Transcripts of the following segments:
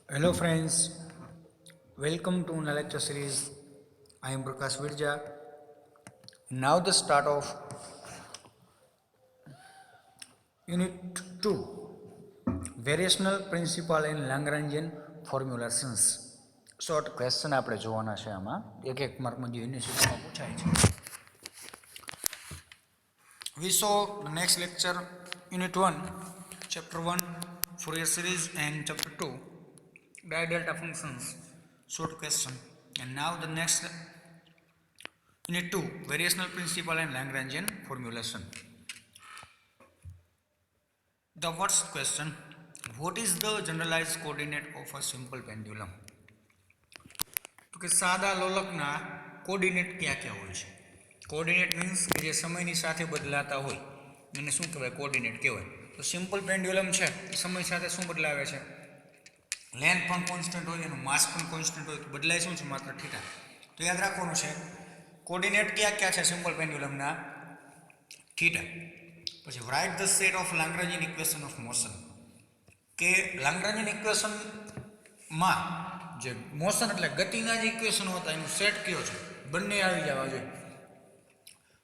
Hello friends, welcome to the lecture series. I am Prakash Virja. Now the start of Unit 2, Variational Principle and Lagrangian Formulations. Short question આપણે જોવાના છે આમાં એક માર્કમાં જે યુનિવર્સિટીમાં પૂછાય છે. We saw the next lecture, Unit 1, Chapter 1, Fourier Series, and Chapter 2, Dirichlet Functions. Short question. And now the next Unit 2, Variational Principle and Lagrangian Formulation. The first question, what is the generalized coordinate of a simple pendulum? તો કે સાદા લોલકના coordinate ક્યાં ક્યાં હોય છે? Coordinate means કે જે સમયની સાથે બદલાતા હોય એને શું કહેવાય? કોર્ડિનેટ કહેવાય. તો સિમ્પલ પેન્ડ્યુલમ છે એ સમય સાથે શું બદલાવે છે? લેન્થ પણ કોન્સ્ટન્ટ હોય, એનું માસ પણ કોન્સ્ટન્ટ હોય, તો બદલાય શું છે? માત્ર થીટા. તો યાદ રાખવાનું છે કોર્ડિનેટ ક્યાં ક્યાં છે સિમ્પલ પેન્ડ્યુલમના? થીટા. પછી write the set of Lagrangian equation of motion, કે લાગ્રાન્જિયન ઇક્વેશનમાં જે મોશન એટલે ગતિના જે ઇક્વેશનો હતા એનું સેટ કયો છે? બંને આવી જવા જોઈએ.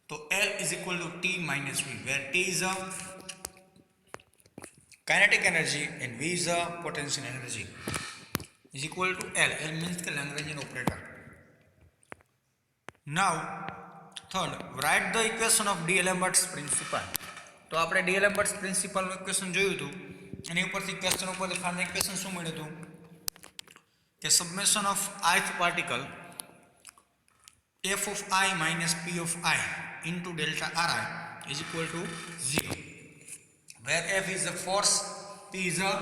તો L is equal to T minus V, where T is a kinetic energy and V is a potential energy, is equal to L. L means the Lagrangian operator. Now, third, write the equation of D'Alembert's principle. તો આપણે D'Alembert's principle નું equation જોયું હતું, એની ઉપરથી question ઉપરથી final equation શું મળ્યું હતું? કે summation of ith particle f of I minus p of I into delta Ri is equal to 0, where f is the force, p is a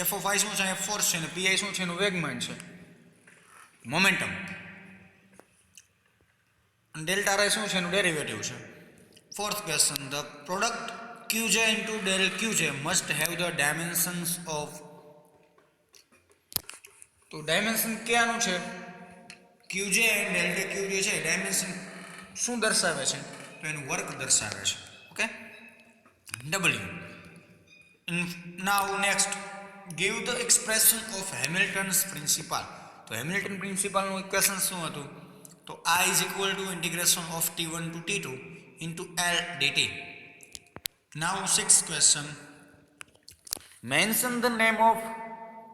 f of I શું છે? એ force છે, અને pi શું છે? એનું વેગમાન છે, મોમેન્ટમ. અને ડેલ્ટા Ri શું છે? એનું ડેરિવેટિવ છે. Fourth question, the product qj into del qj must have the dimensions of. તો ડાયમેન્શન ક્યાંનું છે? qj and delta qj છે, ડાયમેન્શન શું દર્શાવે છે? તો એનું વર્ક દર્શાવે છે. Okay, w. Now next, give the expression of Hamilton's principle. તો હેમિલ્ટન પ્રિન્સિપલનું ઇક્વેશન શું હતું? તો I is equal to integration of t1 to t2 into L dt. Now sixth question, mention the name of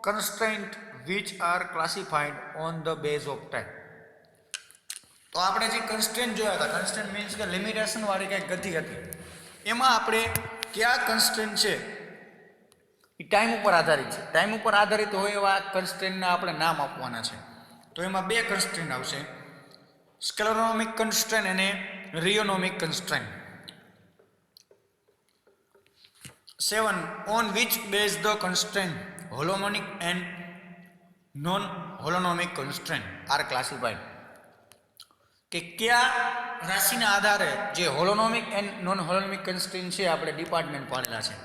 constraint which are classified on the base of time. તો આપણે જે constraint જોયા હતા, constraint means કે limitation વાળી કંઈક ગતિ હતી, એમાં આપણે કયા કન્સ્ટ્રેન્ટ છે એ ટાઈમ ઉપર આધારિત છે. ટાઈમ ઉપર આધારિત હોય એવા કન્સ્ટ્રેન્ટના આપણે નામ આપવાના છે. તો એમાં બે કન્સ્ટ્રેન્ટ આવશે, સ્કેલેરોનોમિક કન્સ્ટ્રેન્ટ અને રિયોનોમિક constraint. 7. On which base the constraint holonomic and non-holonomic constraint are classified. કે કયા રાશિના આધારે જે હોલોનોમિક એન્ડ નોન હોલોનોમિક કન્સ્ટ્રેન્ટ છે આપણે ડિપાર્ટમેન્ટ પાડેલા છે,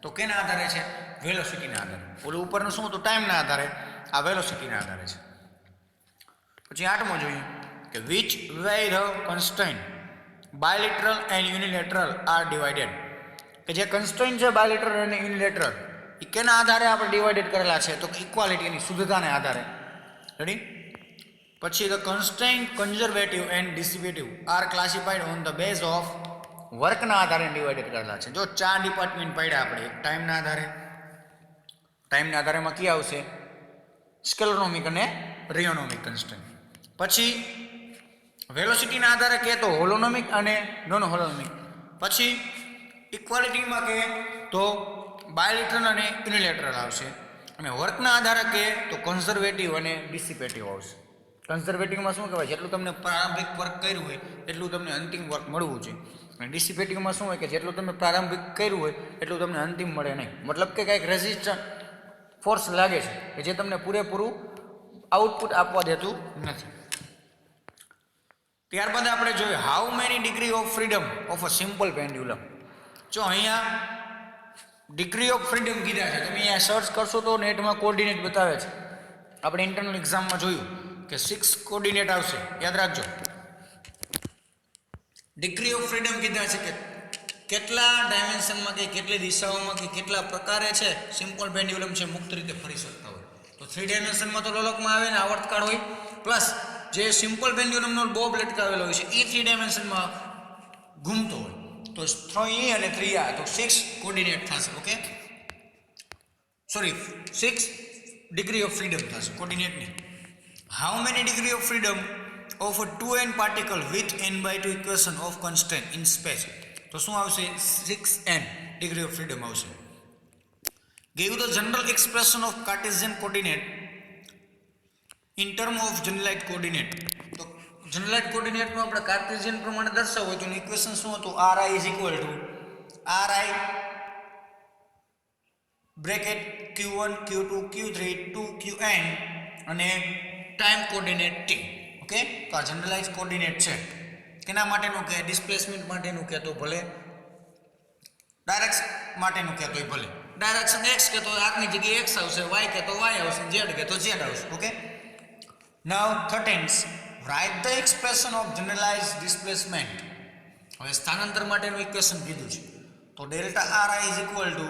તો કેના આધારે છે? વેલોસિટીના આધારે. ઓલું ઉપરનું શું હતું? ટાઈમના આધારે. આ વેલોસિટીના આધારે છે. પછી 8મો જોઈએ કે which way the constraint bilateral and unilateral are divided. કે જે કન્સ્ટ્રેન્ટ છે બાયલેટરલ અને યુનિલેટરલ એ કેના આધારે આપણે ડિવાઇડેડ કરેલા છે? તો ઇક્વાલિટીની શુદ્ધતાને આધારે. રેડી? પછી the constraint conservative and dissipative are classified on the base of વર્કના આધારે ડિવાઇડેડ કરેલા છે. જો 4 ડિપાર્ટમેન્ટ પડ્યા આપણે, એક ટાઈમના આધારે, ટાઈમના આધારેમાં કયા આવશે? સ્કેલેરોનોમિક અને રિયોનોમિક કન્સ્ટ્રેન્ટ. પછી વેલોસિટીના આધારે કહે તો હોલોનોમિક અને નોન હોલોનોમિક. પછી ઇક્વાલિટીમાં કહે તો બાયલેટરલ અને યુનિલેટરલ આવશે, અને વર્કના આધારે કહે તો કન્ઝર્વેટિવ અને ડિસિપેટિવ આવશે. કન્ઝર્વેટિવમાં શું કહેવાય? જેટલું તમને પ્રારંભિક વર્ક કર્યું હોય એટલું તમને અંતિમ વર્ક મળવું જોઈએ. અને ડિસિપેટિવમાં શું હોય કે જેટલું તમે પ્રારંભિક કર્યું હોય એટલું તમને અંતિમ મળે નહીં. મતલબ કે કંઈક રેઝિસ્ટન્સ ફોર્સ લાગે છે કે જે તમને પૂરેપૂરું આઉટપુટ આપવા દેતું નથી. ત્યારબાદ આપણે જોઈએ how many degree of freedom of a simple pendulum. જો અહીંયા ડિગ્રી ઓફ ફ્રીડમ કીધા છે, તમે અહીંયા સર્ચ કરશો તો નેટમાં કોર્ડિનેટ બતાવે છે. આપણે ઇન્ટરનલ એક્ઝામમાં જોયું કે 6 કોર્ડિનેટ આવશે, યાદ રાખજો. ડિગ્રી ઓફ ફ્રીડમ કીધા છે કે કેટલા ડાયમેન્શનમાં કે કેટલી દિશાઓમાં કે કેટલા પ્રકારે છે સિમ્પલ પેન્ડ્યુલમ છે મુક્ત રીતે ફરી શકતા હોય. તો 3 ડાયમેન્શનમાં તો લોલકમાં આવે ને આવર્તકાળ હોય, પ્લસ જે સિમ્પલ પેન્ડ્યુલમનો બોબ લટકાવેલો હોય છે એ 3 ડાયમેન્શનમાં ઘૂમતો હોય. તો 3 અને 3 તો 6 કોર્ડિનેટ થશે. Okay, sorry 6 degree of freedom થશે, કોર્ડિનેટ નહીં. How many degree of freedom of a 2n particle with n/2 equation of constraint in space? તો શું આવશે? 6n degree of freedom આવશે. Give the general expression of Cartesian coordinate in term of generalized coordinate. તો generalized coordinate નું આપણે Cartesian પ્રમાણે દર્શાવવું હોય તો ઇક્વેશન શું હતું? ri is equal to ri bracket q1 q2 q3 2qn અને ટાઈમ કોઓર્ડિનેટ t. ઓકે, તો આ જનરલાઇઝ કોઓર્ડિનેટ છે. કેના માટેનું કે ડિસ્પ્લેસમેન્ટ માટેનું કે તો ભલે, ડાયરેક્શન માટેનું કે તો ભલે. ડાયરેક્શન x કે તો r ની જગ્યાએ x આવશે, y કે તો y આવશે, z કે તો z આવશે. Okay, now 13th write the expression of generalized displacement. હવે સ્થાનાંતર માટેનું ઇક્વેશન કીધું છે તો delta ri is equal to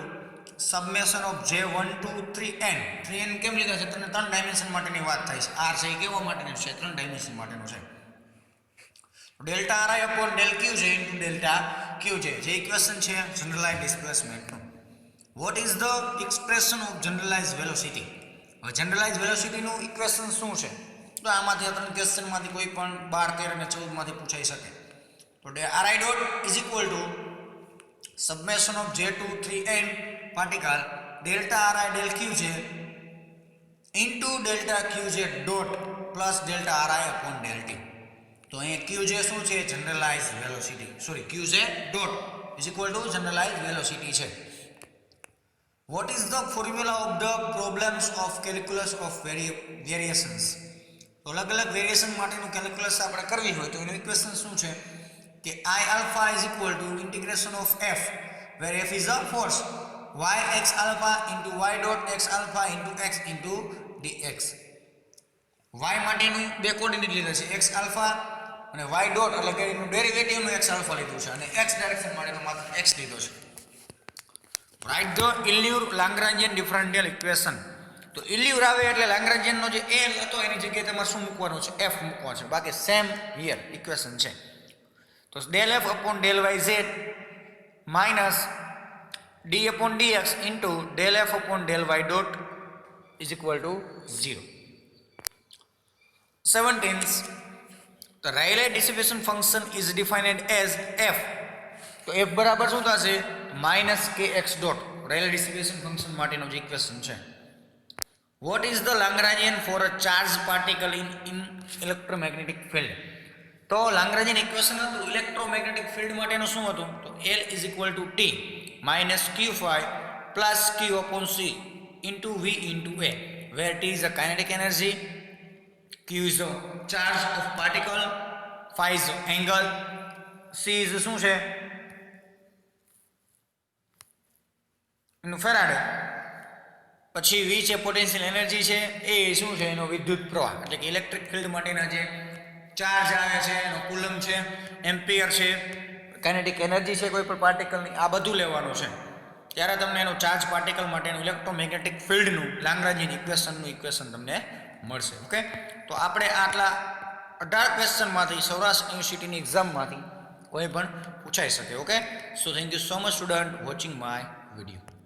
summation of j1 2 3n. 3n કેમ લીધા છે? તમને 3 ડાયમેન્શન માટેની વાત થાય છે. r છે એ કેવા માટેનું છે? 3 ડાયમેન્શન માટેનું છે. Delta ri upon del q છે ઇન્ટુ ડેલ્ટા q છે, જે ઇક્વેશન છે જનરલાઇઝ્ડ ડિસ્પ્લેસમેન્ટનું. What is the expression of generalised velocity? હવે જનરલાઇઝ્ડ વેલોસિટીનું ઇક્વેશન શું છે? તો આમાંથી 3 ક્વેશ્ચનમાંથી કોઈ પણ 12 13 અને 14 માંથી પૂછાઈ શકે. તો ri dot is equal to summation of j2 3n particle delta ri del q છે into delta qj dot plus delta ri upon del t. તો અહીંયા qj શું છે? Generalised velocity. Sorry, qj dot is equal to generalised velocity છે. What is the formula of the problems of calculus of variations? તો અલગ અલગ variation માટેનું calculus આપણે કરવી હોય તો એનું ઇક્વેશન શું છે? કે I alpha is equal to integration of f, where f is a force, y x alpha into y dot x alpha into x into dx. y માટેનું બે કોઓર્ડિનેટ લીધા છે, x alpha અને y dot એટલે કે એનું derivative નું x alpha લીધું છે અને x ડાયરેક્શન માટેનો માત્ર x લીધો છે. Write the Euler-Lagrangian differential equation. તો ઇલ્યુર આવે એટલે લાગ્રાન્જિયન નો જે l હતો એની જગ્યાએ તમારે શું મૂકવાનું છે? f મૂકવાનું છે. બાકી સેમ હિયર ઇક્વેશન છે. તો del f upon del y z minus d upon dx into del f upon del y dot is equal to 0. 17th, the Rayleigh dissipation function is defined as f. તો f બરાબર શું થશે? Minus kx dot. Rayleigh dissipation function માટેનો જે equation છે. What is the Lagrangian for a charged particle in electromagnetic field? તો લાગ્રાન્જિયન equation હતું electromagnetic field માટેનું શું હતું? તો L is equal to T minus Q phi plus Q upon C into V into A, where T is a kinetic energy, Q is the charge of particle, phi is the angle, C is શું છે? એનું Faraday, પછી V છે potential energy છે, A શું છે? એનો વિદ્યુત પ્રવાહ. એટલે કે ઇલેક્ટ્રિક ફિલ્ડ માટેના જે ચાર્જ આવે છે એનો કુલમ છે, એમ્પિયર છે, કાઇનેટિક એનર્જી છે કોઈ પણ પાર્ટિકલની, આ બધું લેવાનું છે. ત્યારે તમને એનું ચાર્જ પાર્ટિકલ માટેનું ઇલેક્ટ્રોમેગ્નેટિક ફિલ્ડનું લાગ્રાન્જિયન ઇક્વેશન તમને મળશે. ઓકે, તો આપણે આટલા 18 ક્વેશ્ચનમાંથી સૌરાષ્ટ્ર યુનિવર્સિટીની એક્ઝામમાંથી કોઈ પણ પૂછાઈ શકે. Okay, so thank you so much student watching my video.